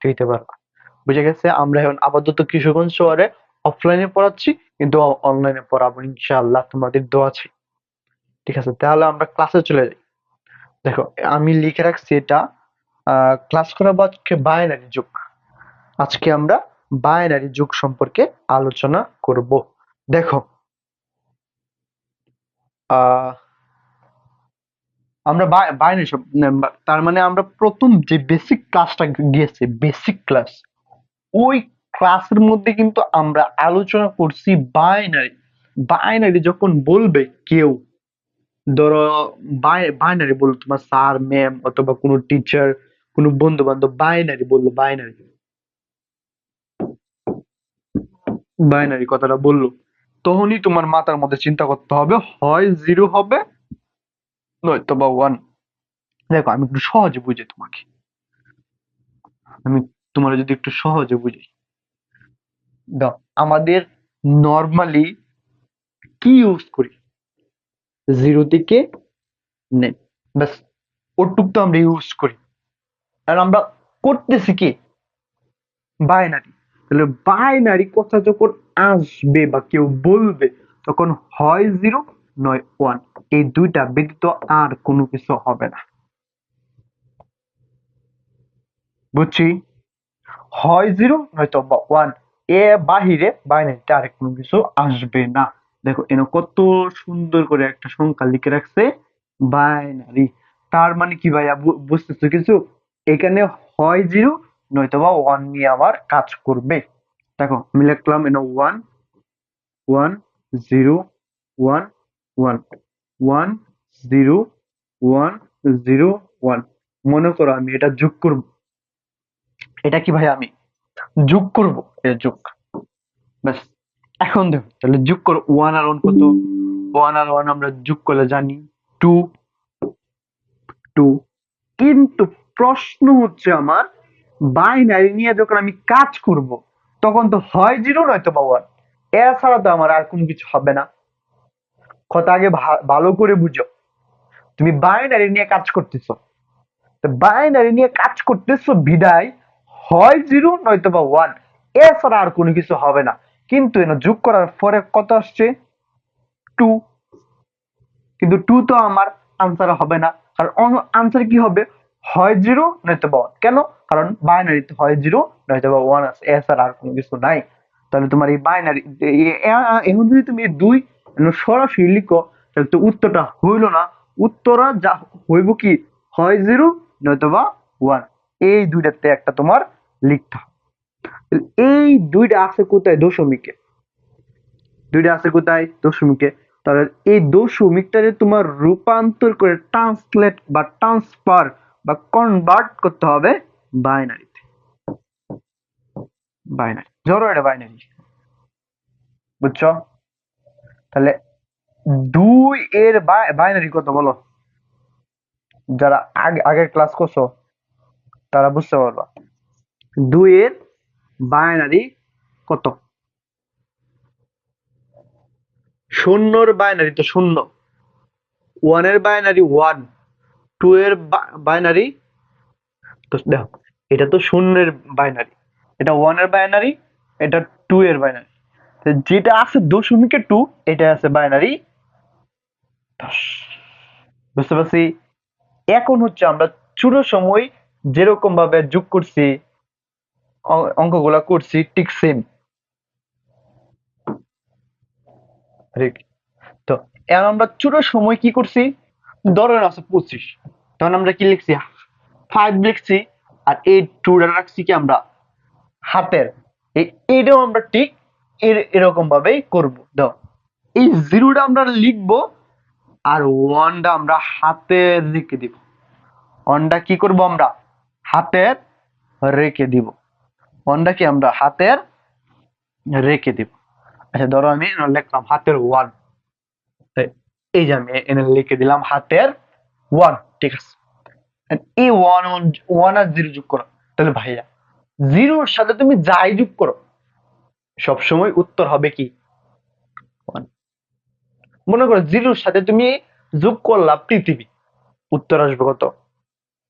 ভর্তি হইতে পারবা। বুঝে গেছে? আমরা এখন আপাতত কিশোরগঞ্জ শহরে অফলাইনে পড়াচ্ছি, কিন্তু অনলাইনে পড়াবো ইনশাআল্লাহ, তোমাদের দোয়া আছে। ঠিক আছে, তাহলে আমরা ক্লাসে চলে যাই। দেখো, আমি লিখে রাখছি এটা ক্লাস করাবো আজকে বাইনারি যুগ। আজকে আমরা বাইনারি যুগ সম্পর্কে আলোচনা করব। দেখো, আহ আমরা বাইনারি সব, তার মানে আমরা প্রথম যে বেসিক ক্লাসটা গিয়েছি, বেসিক ক্লাস, ওই ক্লাসের মধ্যে কিন্তু আমরা আলোচনা করছি বাইনারি। বাইনারি যখন বলবে কেউ, ধরো বাইনারি বললো তোমার স্যার ম্যাম অথবা কোনো টিচার, কোনো বন্ধু বান্ধব বাইনারি বললো, বাইনারি বাইনারি কথাটা বললো, তখনই তোমার মাথার মধ্যে চিন্তা করতে হবে, হয় জিরো হবে নয়তো বা ওয়ান। দেখো, আমি একটু সহজে বুঝি তোমাকে, আমি তোমার যদি একটু সহজে বুঝি দাও। আমাদের নর্মালি কি ইউজ করি? জিরো থেকে নেই, ব্যাস, ওটুক তো আমরা ইউজ করি। আর আমরা করতেছি কি? বাইনারি। তাহলে বাইনারি কথা যখন আসবে বা কেউ বলবে, তখন হয় জিরো নয় ওয়ান, এই দুইটা ব্যতীত আর কোনো কিছু হবে না। বুঝছি? হয় জিরো নয়তো বা ওয়ান, এ বাহিরে বাইনারিতে আর কোনো কিছু আসবে না। দেখো, এনে কত সুন্দর করে একটা সংখ্যা লিখে রাখছে, বাইনারি। তার মানে কি ভাইয়া, বুঝতেছো কিছু? এখানে হয় জিরো নয়তো বা ওয়ান নিয়ে আমার কাজ করবে। দেখো, আমি লিখলাম এনে one, one, zero, one, one, one, zero, one, zero, one. মনে করো আমি এটা যোগ করব। এটা কি ভাই আমি যোগ করব, এটা যোগ, ব্যাস। এখন দেখো, তাহলে যোগ করো, ওয়ান আর ওয়ান কত? ওয়ান আর ওয়ান আমরা যোগ করলে জানি টু, টু। কিন্তু প্রশ্ন হচ্ছে আমার, বাইনারি নিয়ে যখন আমি কাজ করব, তখন তো হয় জিরো নয়তো বা ওয়ান, এছাড়া তো আমার আর কোনো কিছু হবে না। কথা আগে ভালো করে বুঝো, তুমি বাইনারি নিয়ে কাজ করতেছো, তো বাইনারি নিয়ে কাজ করতেছো বিদায় হয় জিরো নয়তো বা ওয়ান, এছাড়া আর কোনো কিছু হবে না। কিন্তু এনে যোগ করার পরে কত আসছে? টু। কিন্তু টু তো আমার আনসার হবে না, কারণ আনসার কি হবে? হয় জিরো নয়তো বা ওয়ান। কেন? কারণ বাইনারিতে হয় জিরো নয়তো বা ওয়ান আছে, এছাড়া আর কোনো কিছু নাই। তাহলে তোমার এই বাইনারি, এখন যদি তুমি এই দুই সরাসরি লিখো, তাহলে তো উত্তরটা হইল না। উত্তর যা হইব কি? হয় জিরো নয়তো বা ওয়ান, এই দুইটাতে একটা তোমার লিখতে হবে। এই দুইটা আছে কোথায়? দশমিকে। দুইটা আছে কোথায়? দশমিকে। তাহলে এই দশমিকটারে তোমার রূপান্তর করে ট্রান্সলেট বা ট্রান্সফার বা কনভার্ট করতে হবে বাইনারিতে। বাইনারি, ধরো এটা বাইনারি, বুঝছো? তাহলে দুই এর বাইনারি কত বলো? যারা আগের ক্লাস করছো তারা বুঝতে পারবা। দুই এর বাইনারি কত? শূন্যর বাইনারি তো শূন্য, ওয়ান এর বাইনারি ওয়ান, টু এর বাইনারি, তো দেখো, এটা তো শূন্যের বাইনারি, এটা ওয়ান এর বাইনারি, এটা টু এর বাইনারি। যেটা আছে দশমিকে টু, এটা আছে বাইনারি 10। বুঝতে পারছি? এখন হচ্ছে আমরা ছোট সময় যেরকম ভাবে যোগ করছি, অঙ্কগুলা করছি, ঠিক সেম। তো এখন আমরা ছোট সময় কি করছি? ধরেন আছে 25, তখন আমরা কি লিখছি? 5 লিখছি, আর এই টুটা রাখছি কি আমরা হাতের। এইটাও আমরা ঠিক এরকম ভাবেই করবো। দাও, এই জিরোটা আমরা লিখবো, আর ওয়ানটা আমরা হাতে রেখে দিব। ওয়ানটা কি করব? আমরা হাতের রেখে দিব। ওয়ানটা কি আমরা হাতের রেখে দিব। আচ্ছা, ধরো আমি লিখলাম হাতের ওয়ান, এই যে আমি এনে লিখে দিলাম হাতের ওয়ান, ঠিক আছে। এই ওয়ান, ওয়ান আর জিরো যোগ করো, তাহলে ভাইয়া জিরোর সাথে তুমি যাই যোগ করো, সবসময় উত্তর হবে কি? ওয়ান। মনে করো জিরোর সাথে তুমি যোগ করলা পৃথিবী, উত্তর আসবে কত?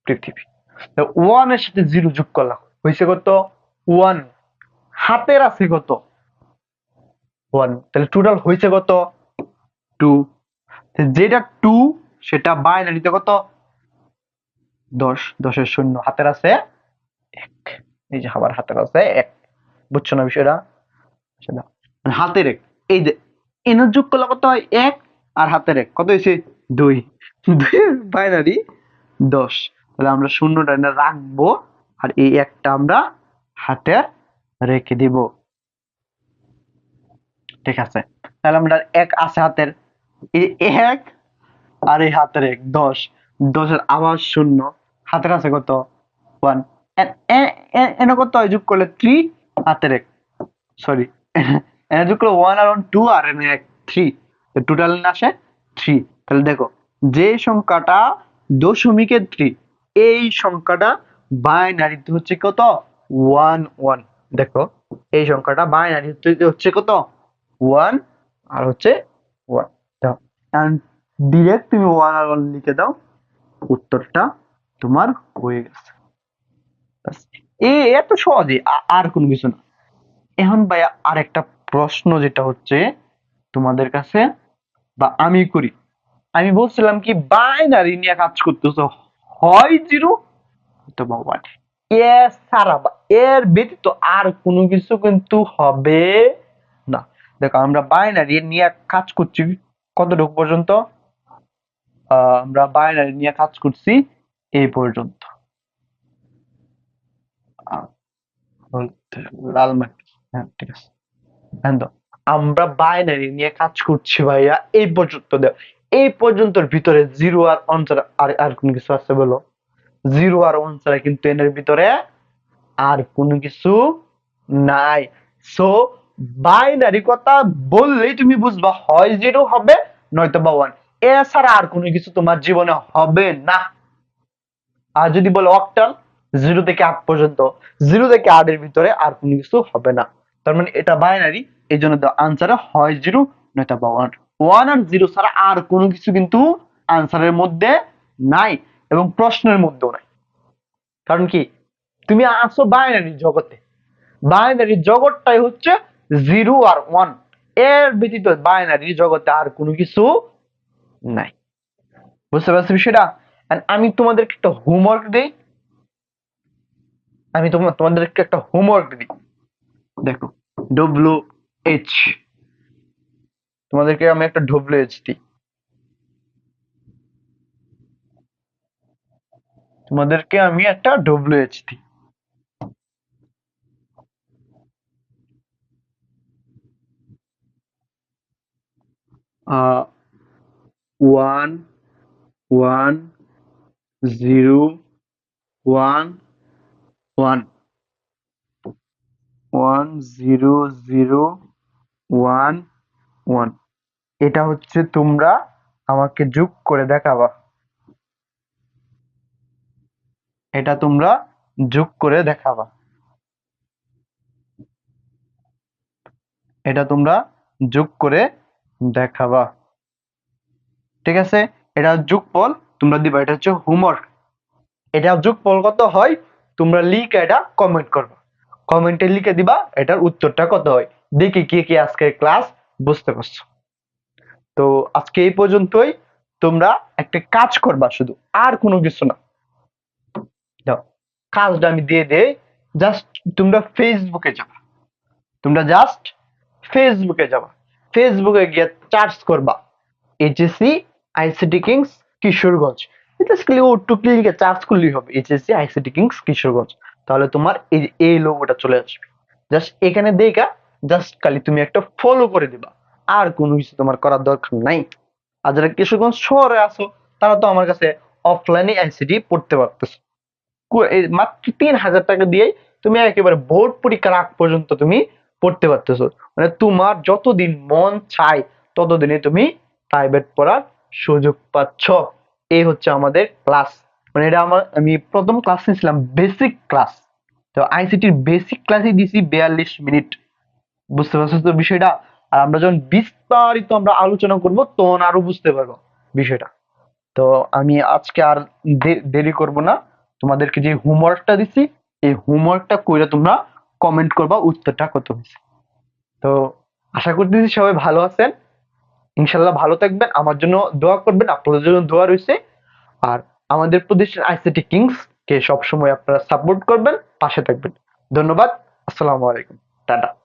পৃথিবী। ওয়ান এর সাথে জিরো যোগ করলাম, হয়েছে কত 1, হাতের আছে কত 1, তাহলে টোটাল হয়েছে কত 2। যেটা 2 সেটা বাইনারিতে কত 10, 10-এর শূন্য, হাতের আছে 1, এই যে আবার হাতের আছে 1, বুঝছো না বিষয়টা? সেটা মানে হাতের 1, এই যে এনের যোগ করলে কত হয় 1, আর হাতের 1 কত হয়েছে 2, 2 বাইনারি 10। তাহলে আমরা শূন্যটা এনে রাখবো, আর এই একটা আমরা হাতে রেখে দিব। ঠিক আছে, তাহলে আমরা 1 আছে হাতের, এই 1 আর এই হাতের 1 10, 10-এর আবার শূন্য, হাতের আছে কত 1, এনে কত হয় যোগ করলে 3, হাতের 1, সরি এনে যোগ করলে 1 আর 1 2, আর এনে 1 3, টোটাল আসে 3। তাহলে দেখো যে সংখ্যাটা দশমিকের 3, এই সংখ্যাটা বাইনারিতে হচ্ছে কত 1 1। দেখো এই সংখ্যাটা বাইনারিতে হচ্ছে কত 1 আর হচ্ছে 1। দাও, ডিরেক্ট তুমি 1 আর 1 লিখে দাও, উত্তরটা তোমার হয়ে গেছে। ব্যাস। এত সহজে, আর কোনো কিছু না। এখন ভাইয়া আর একটা প্রশ্ন যেটা হচ্ছে তোমাদের কাছে, বা আমি করি, আমি বলছিলাম কি বাইনারি নিয়ে কাজ করতেছো, হয় 0 অথবা 1, এর ছাড়া বা এর ব্যতীত আর কোনো কিছু কিন্তু হবে না। দেখো আমরা বাইনারি নিয়ে কাজ করছি কতটুকু পর্যন্ত, আমরা বাইনারি নিয়ে কাজ করছি এই পর্যন্ত। আহ, বলতে লাল মাটি, হ্যাঁ ঠিক আছে। হ্যাঁ তো আমরা বাইনারি নিয়ে কাজ করছি ভাইয়া এই পর্যন্ত। দেখো এই পর্যন্তর ভিতরে জিরো আর ওয়ান ছাড়া আর কোনো কিছু আছে বলো? জিরো আর ওয়ান ছাড়া কিন্তু এর ভিতরে আর কোনো কিছু নাই। সো বাইনারি কথা বললেই তুমি বুঝবা হয় 0 হবে, নয়তো বা 1, এছাড়া আর কোনো কিছু তোমার জীবনে হবে না। আর যদি বলো অক্টাল, 0 থেকে 8 পর্যন্ত, 0 থেকে 8 এর ভিতরে আর কোনো কিছু হবে না। তার মানে এটা বাইনারি, এই জন্য আনসারে হয় 0 নয়তো বা 1। 1 আর 0 ছাড়া আর কোনো কিছু কিন্তু আনসারের মধ্যে নাই, এবং প্রশ্নের মধ্যেও নাই। কারণ কি, তুমি আসো বাইনারি জগতে, বাইনারি জগৎটাই হচ্ছে 0 আর 1, এর ব্যতীত বাইনারি জগতে আর কোনো কিছু নাই। বুঝতে পারছো বিষয়টা? And আমি তোমাদেরকে একটা হোমওয়ার্ক দিই, আমি তোমাদেরকে একটা হোমওয়ার্ক দিই। দেখো WH, তোমাদেরকে আমি একটা WH দিই, তোমাদেরকে আমি একটা WH দিই। আহ 1 1 0 1 1 1 0 0 1 1, এটা হচ্ছে তোমরা আমাকে যোগ করে দেখাবা, এটা তোমরা যোগ করে দেখাবা, এটা তোমরা যোগ করে দেখাবা। ঠিক আছে, এটা যোগফল তোমরা দিবা, এটা হচ্ছে হোমওয়ার্ক। এটা যোগফল কত হয় তোমরা লিখে এটা কমেন্ট করবা, কমেন্টে লিখে দিবা এটার উত্তরটা কত হয়। দেখি কে কে আজকের ক্লাস বুঝতে পারছো। তো আজকে এই পর্যন্তই, তোমরা একটা কাজ করবা শুধু, আর কোনো কিছু না। দাও, কাজটা আমি দিয়ে দেই, জাস্ট তোমরা ফেসবুকে যাবা, তোমরা জাস্ট ফেসবুকে যাবা, ফেসবুকে গিয়ে সার্চ করবা এইচএসসি আইসিটি কিংস কিশোরগঞ্জ, এটা একটু লিখে সার্চ করলেই হবে এইচএসসি আইসিটি কিংস কিশোরগঞ্জ। তাহলে তোমার এই লোগোটা চলে আসবে। জাস্ট এখানে দেখা জাস্ট খালি তুমি একটা ফলো করে দিবা, আর কোনো কিছু তোমার করার দরকার নাই। আর যারা কিশোরগঞ্জ শহরে আছো তারা তো আমার কাছে অফলাইনে আইসিটি পড়তে পারতেছো, এই মাত্র 3,000 টাকা দিয়েই তুমি একেবারে বোর্ড পরীক্ষার আগ পর্যন্ত তুমি পড়তে পারতেছো। মানে তোমার যতদিন মন চায় ততদিনে তুমি প্রাইভেট পড়ার সুযোগ পাচ্ছ। এই হচ্ছে আমাদের ক্লাস, মানে এটা আমি প্রথম ক্লাস নিয়েছিলাম বেসিক ক্লাস, তো আইসিটির বেসিক ক্লাসই দিছি 42 মিনিট। বুঝতে পারছো তো বিষয়টা? আর আমরা যখন বিস্তারিত আমরা আলোচনা করব তখন আরো বুঝতে পারবো বিষয়টা। তো আমি আজকে আর দেরি করব না, তোমাদেরকে যে হোমওয়ার্কটা দিছি এই হোমওয়ার্কটা কইরা তোমরা কমেন্ট করবা উত্তরটা কত হয়েছে। তো আশা করতেছি সবাই ভালো আছেন, ইনশাল্লাহ ভালো থাকবেন, আমার জন্য দোয়া করবেন, আপনাদের জন্য দোয়া রয়েছে। আর আমাদের প্রতিষ্ঠান আইসিটি কিংস কে সবসময় আপনারা সাপোর্ট করবেন, পাশে থাকবেন। ধন্যবাদ। আসসালামু আলাইকুম। টাটা।